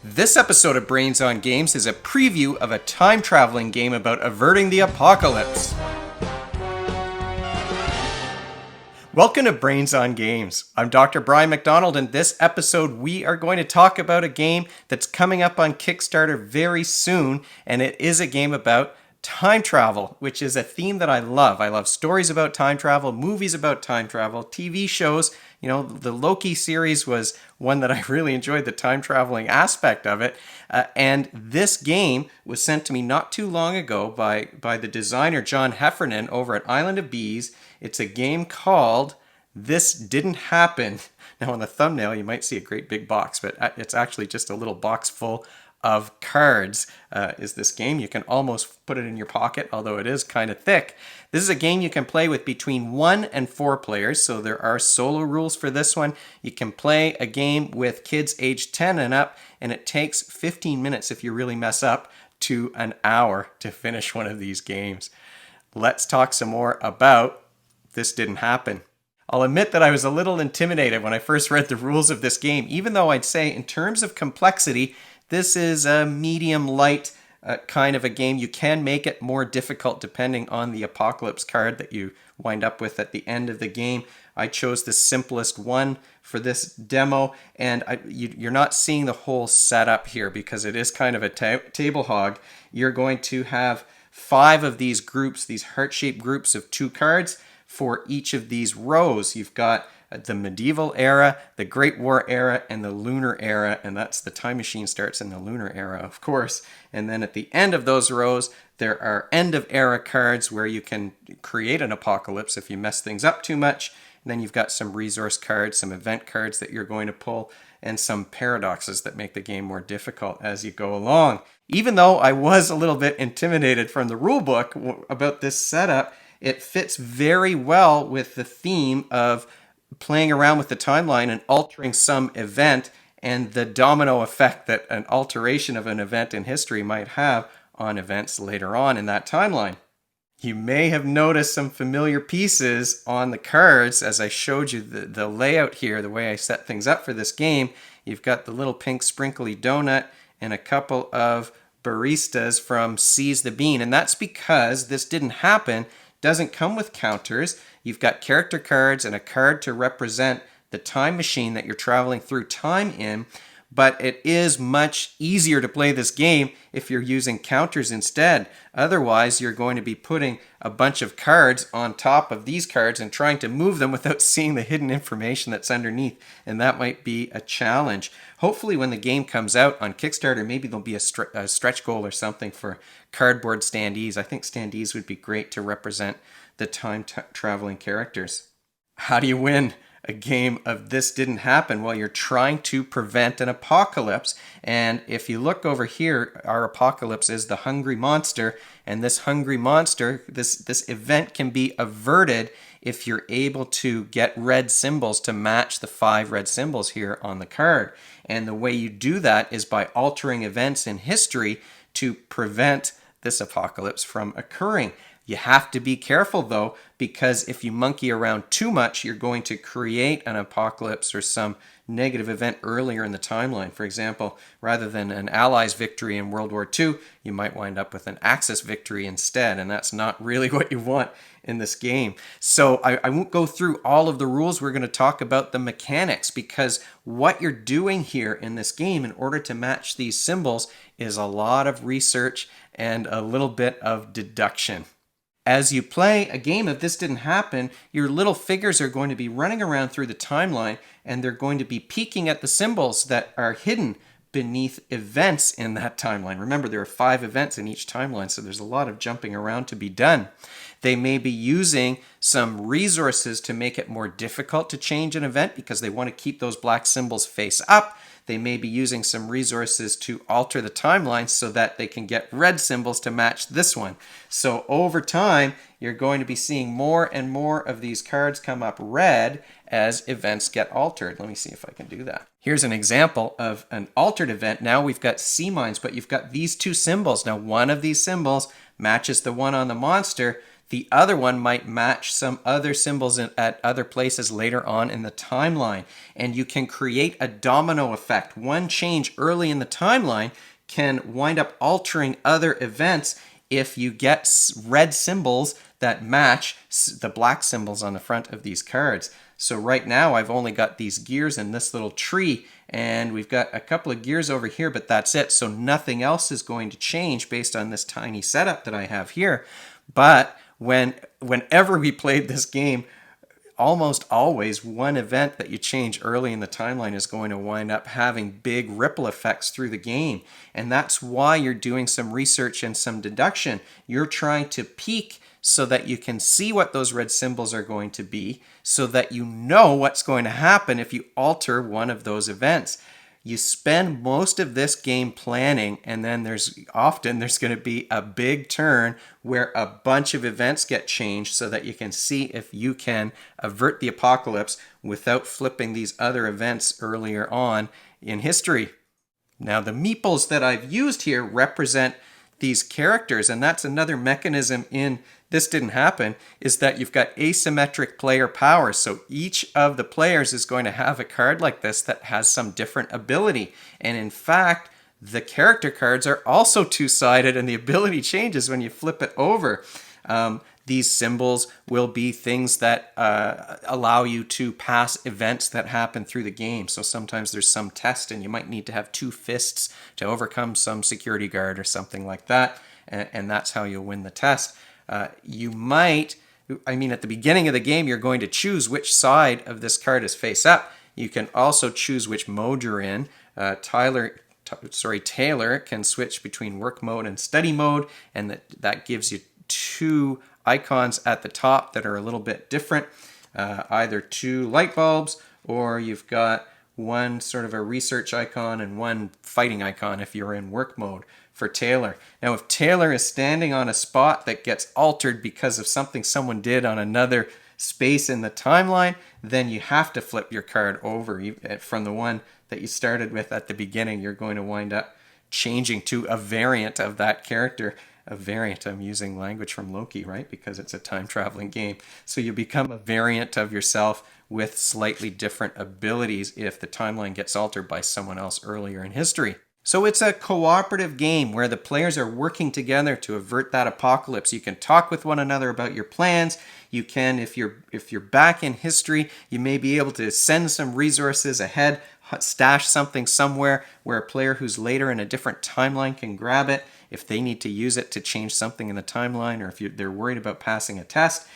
This episode of Brains on Games is a preview of a time-traveling game about averting the apocalypse. Welcome to Brains on Games. I'm Dr. Brian McDonald, and this episode we are going to talk about a game that's coming up on Kickstarter very soon, and it is a game about time travel, which is a theme that I love. I love stories about time travel, movies about time travel, TV shows. You know, the Loki series was one that I really enjoyed, the time traveling aspect of it. And this game was sent to me not too long ago by the designer John Heffernan over at Island of Bees. It's a game called This Didn't Happen. Now on the thumbnail you might see a great big box, but it's actually just a little box full of cards is this game. You can almost put it in your pocket, although it is kind of thick. This is a game you can play with between 1 and 4 players, so there are solo rules for this one. You can play a game with kids aged 10 and up, and it takes 15 minutes if you really mess up to an hour to finish one of these games. Let's talk some more about This Didn't Happen. I'll admit that I was a little intimidated when I first read the rules of this game, even though I'd say in terms of complexity, this is a medium light kind of a game. You can make it more difficult depending on the apocalypse card that you wind up with at the end of the game. I chose the simplest one for this demo, and you're not seeing the whole setup here because it is kind of a table hog. You're going to have 5 of these groups, these heart-shaped groups of 2 cards for each of these rows. You've got the medieval era, the Great War era, and the lunar era, and that's the time machine starts in the lunar era, of course. And then at the end of those rows, there are end of era cards where you can create an apocalypse if you mess things up too much. And then you've got some resource cards, some event cards that you're going to pull, and some paradoxes that make the game more difficult as you go along. Even though I was a little bit intimidated from the rule book about this setup, it fits very well with the theme of playing around with the timeline and altering some event and the domino effect that an alteration of an event in history might have on events later on in that timeline. You may have noticed some familiar pieces on the cards as I showed you the layout here, the way I set things up for this game. You've got the little pink sprinkly donut and a couple of baristas from Seize the Bean, and that's because This Didn't Happen doesn't come with counters. You've got character cards and a card to represent the time machine that you're traveling through time in, but it is much easier to play this game if you're using counters instead. Otherwise, you're going to be putting a bunch of cards on top of these cards and trying to move them without seeing the hidden information that's underneath, and that might be a challenge. Hopefully when the game comes out on Kickstarter, maybe there'll be a stretch goal or something for cardboard standees. I think standees would be great to represent the time traveling characters. How do you win a game of This Didn't Happen? Well, you're trying to prevent an apocalypse. And if you look over here, our apocalypse is the hungry monster. And this hungry monster, this event can be averted if you're able to get red symbols to match the 5 red symbols here on the card. And the way you do that is by altering events in history to prevent this apocalypse from occurring. You have to be careful though, because if you monkey around too much, you're going to create an apocalypse or some negative event earlier in the timeline. For example, rather than an Allies victory in World War II, you might wind up with an Axis victory instead, and that's not really what you want in this game. So I won't go through all of the rules. We're going to talk about the mechanics, because what you're doing here in this game in order to match these symbols is a lot of research and a little bit of deduction. As you play a game of This Didn't Happen, your little figures are going to be running around through the timeline, and they're going to be peeking at the symbols that are hidden beneath events in that timeline. Remember, there are 5 events in each timeline, so there's a lot of jumping around to be done. They may be using some resources to make it more difficult to change an event because they want to keep those black symbols face up. They may be using some resources to alter the timeline so that they can get red symbols to match this one. So over time, you're going to be seeing more and more of these cards come up red as events get altered. Let me see if I can do that. Here's an example of an altered event. Now we've got sea mines, but you've got these 2 symbols. Now one of these symbols matches the one on the monster. The other one might match some other symbols at other places later on in the timeline. And you can create a domino effect. One change early in the timeline can wind up altering other events if you get red symbols that match the black symbols on the front of these cards. So right now I've only got these gears in this little tree, and we've got a couple of gears over here, but that's it. So nothing else is going to change based on this tiny setup that I have here. But whenever we played this game, almost always one event that you change early in the timeline is going to wind up having big ripple effects through the game. And that's why you're doing some research and some deduction. You're trying to peek so that you can see what those red symbols are going to be, so that you know what's going to happen if you alter one of those events. You spend most of this game planning, and then there's going to be a big turn where a bunch of events get changed so that you can see if you can avert the apocalypse without flipping these other events earlier on in history. Now, the meeples that I've used here represent these characters, and that's another mechanism in This Didn't Happen, is that you've got asymmetric player power. So each of the players is going to have a card like this that has some different ability. And in fact, the character cards are also two-sided, and the ability changes when you flip it over. These symbols will be things that allow you to pass events that happen through the game. So sometimes there's some test and you might need to have two fists to overcome some security guard or something like that. And that's how you'll win the test. At the beginning of the game, you're going to choose which side of this card is face up. You can also choose which mode you're in. Taylor can switch between work mode and study mode, and that gives you two icons at the top that are a little bit different, either two light bulbs, or you've got one sort of a research icon and one fighting icon if you're in work mode for Taylor. Now, if Taylor is standing on a spot that gets altered because of something someone did on another space in the timeline, then you have to flip your card over from the one that you started with at the beginning. You're going to wind up changing to a variant of that character. A variant, I'm using language from Loki, right? Because it's a time-traveling game. So you become a variant of yourself with slightly different abilities if the timeline gets altered by someone else earlier in history. So it's a cooperative game where the players are working together to avert that apocalypse. You can talk with one another about your plans. You can, if you're back in history, you may be able to send some resources ahead, stash something somewhere where a player who's later in a different timeline can grab it if they need to use it to change something in the timeline, or if they're worried about passing a test.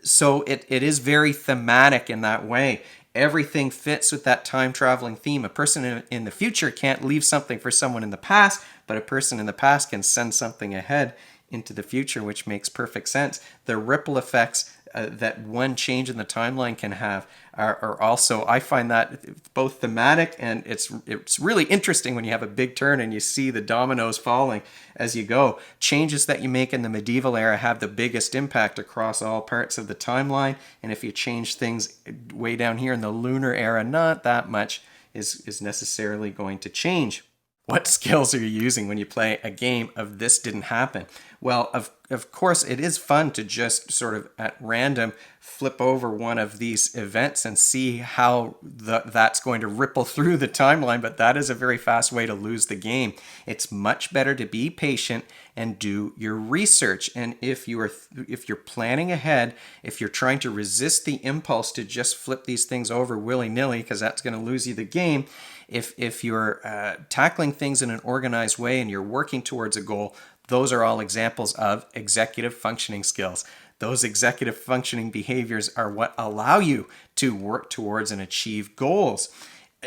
So it is very thematic in that way. Everything fits with that time-traveling theme. A person in the future can't leave something for someone in the past, but a person in the past can send something ahead into the future, which makes perfect sense. The ripple effects that one change in the timeline can have are also, I find that both thematic, and it's really interesting when you have a big turn and you see the dominoes falling as you go. Changes that you make in the medieval era have the biggest impact across all parts of the timeline, and if you change things way down here in the lunar era, not that much is necessarily going to change. What skills are you using when you play a game of This Didn't Happen? Well, of course, it is fun to just sort of at random flip over one of these events and see how that's going to ripple through the timeline, but that is a very fast way to lose the game. It's much better to be patient and do your research. And if you're planning ahead, if you're trying to resist the impulse to just flip these things over willy-nilly, because that's going to lose you the game, if you're tackling things in an organized way and you're working towards a goal, those are all examples of executive functioning skills. Those executive functioning behaviors are what allow you to work towards and achieve goals.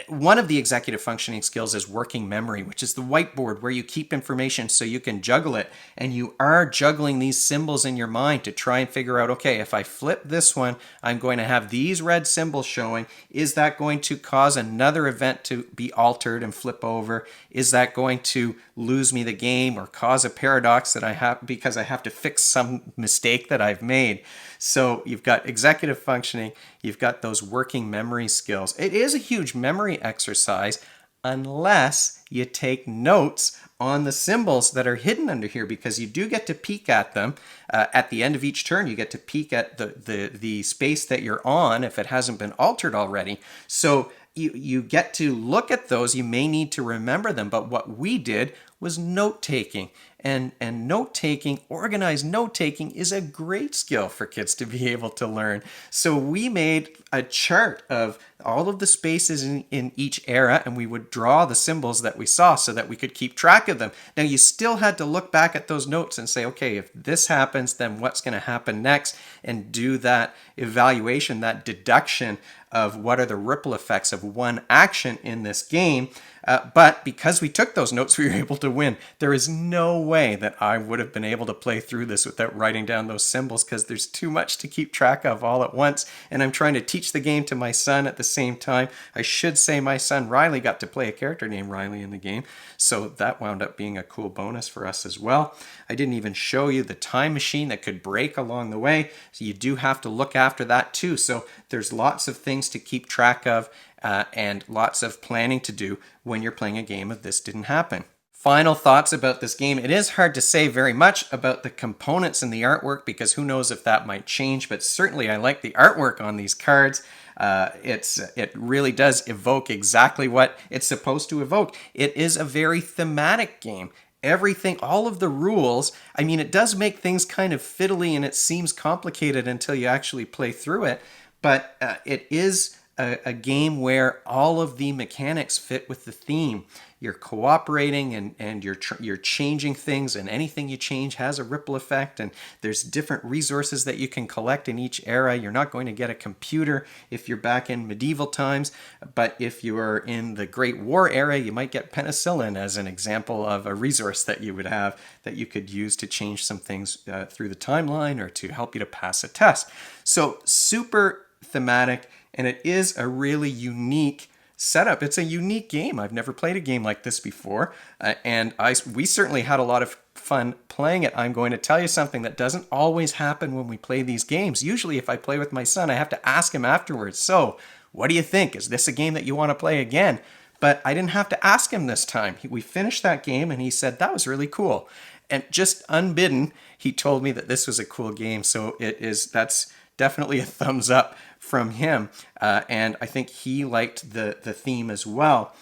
One of the executive functioning skills is working memory, which is the whiteboard where you keep information so you can juggle it. And you are juggling these symbols in your mind to try and figure out, okay, if I flip this one, I'm going to have these red symbols showing. Is that going to cause another event to be altered and flip over? Is that going to lose me the game or cause a paradox that I have because I have to fix some mistake that I've made? So you've got executive functioning, you've got those working memory skills. It is a huge memory exercise unless you take notes on the symbols that are hidden under here, because you do get to peek at them. At the end of each turn, you get to peek at the space that you're on if it hasn't been altered already. So you get to look at those. You may need to remember them, but what we did was note-taking. And note-taking, organized note-taking, is a great skill for kids to be able to learn. So we made a chart of all of the spaces in each era, and we would draw the symbols that we saw so that we could keep track of them. Now, you still had to look back at those notes and say, okay, if this happens, then what's going to happen next? And do that evaluation, that deduction of what are the ripple effects of one action in this game. But because we took those notes, we were able to win. There is no way that I would have been able to play through this without writing down those symbols, because there's too much to keep track of all at once. And I'm trying to teach the game to my son at the same time. I should say my son Riley got to play a character named Riley in the game, so that wound up being a cool bonus for us as well. I didn't even show you the time machine that could break along the way, so you do have to look after that too. So there's lots of things to keep track of, and lots of planning to do when you're playing a game of This Didn't Happen. Final thoughts about this game. It is hard to say very much about the components and the artwork, because who knows if that might change, but certainly I like the artwork on these cards. It really does evoke exactly what it's supposed to evoke. It is a very thematic game. Everything, all of the rules, I mean, it does make things kind of fiddly and it seems complicated until you actually play through it, but it is a game where all of the mechanics fit with the theme. You're cooperating and you're changing things, and anything you change has a ripple effect, and there's different resources that you can collect in each era. You're not going to get a computer if you're back in medieval times, but if you are in the Great War era, you might get penicillin as an example of a resource that you would have that you could use to change some things through the timeline or to help you to pass a test. So super thematic, and it is a really unique setup. It's a unique game. I've never played a game like this before, and we certainly had a lot of fun playing it. I'm going to tell you something that doesn't always happen when we play these games. Usually if I play with my son, I have to ask him afterwards, so what do you think? Is this a game that you want to play again? But I didn't have to ask him this time. We finished that game and he said, that was really cool. And just unbidden, he told me that this was a cool game. So that's definitely a thumbs up from him, and I think he liked the theme as well.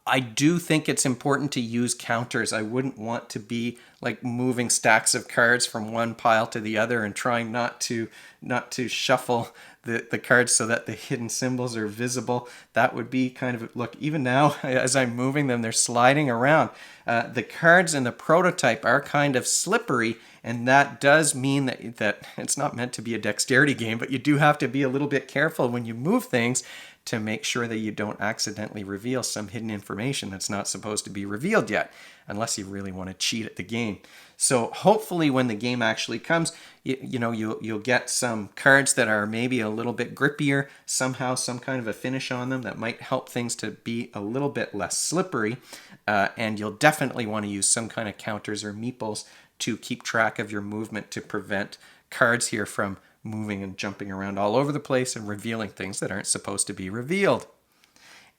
I do think it's important to use counters. I wouldn't want to be like moving stacks of cards from one pile to the other and trying not to shuffle the cards so that the hidden symbols are visible. That would be kind of, look, even now as I'm moving them, they're sliding around. The cards in the prototype are kind of slippery, and that does mean that it's not meant to be a dexterity game, but you do have to be a little bit careful when you move things to make sure that you don't accidentally reveal some hidden information that's not supposed to be revealed yet, unless you really want to cheat at the game. So hopefully when the game actually comes, you'll get some cards that are maybe a little bit grippier, somehow some kind of a finish on them that might help things to be a little bit less slippery, and you'll definitely want to use some kind of counters or meeples to keep track of your movement to prevent cards here from moving and jumping around all over the place and revealing things that aren't supposed to be revealed.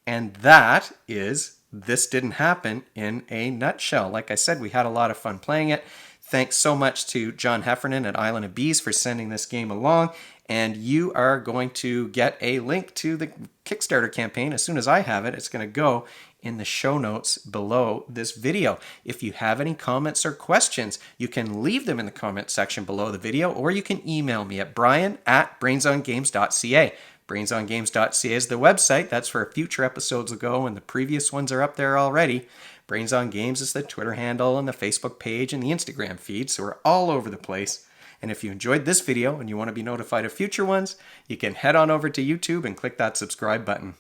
And that is This Didn't Happen in a nutshell. Like I said, we had a lot of fun playing it. Thanks so much to John Heffernan at Island of Bees for sending this game along. And you are going to get a link to the Kickstarter campaign. As soon as I have it, it's going to go in the show notes below this video. If you have any comments or questions, you can leave them in the comment section below the video, or you can email me at brian@brainsongames.ca. brainsongames.ca is the website. That's where future episodes will go, and the previous ones are up there already. Brains on Games is the Twitter handle and the Facebook page and the Instagram feed, so we're all over the place. And if you enjoyed this video and you want to be notified of future ones, you can head on over to YouTube and click that subscribe button.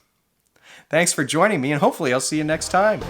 Thanks for joining me, and hopefully I'll see you next time.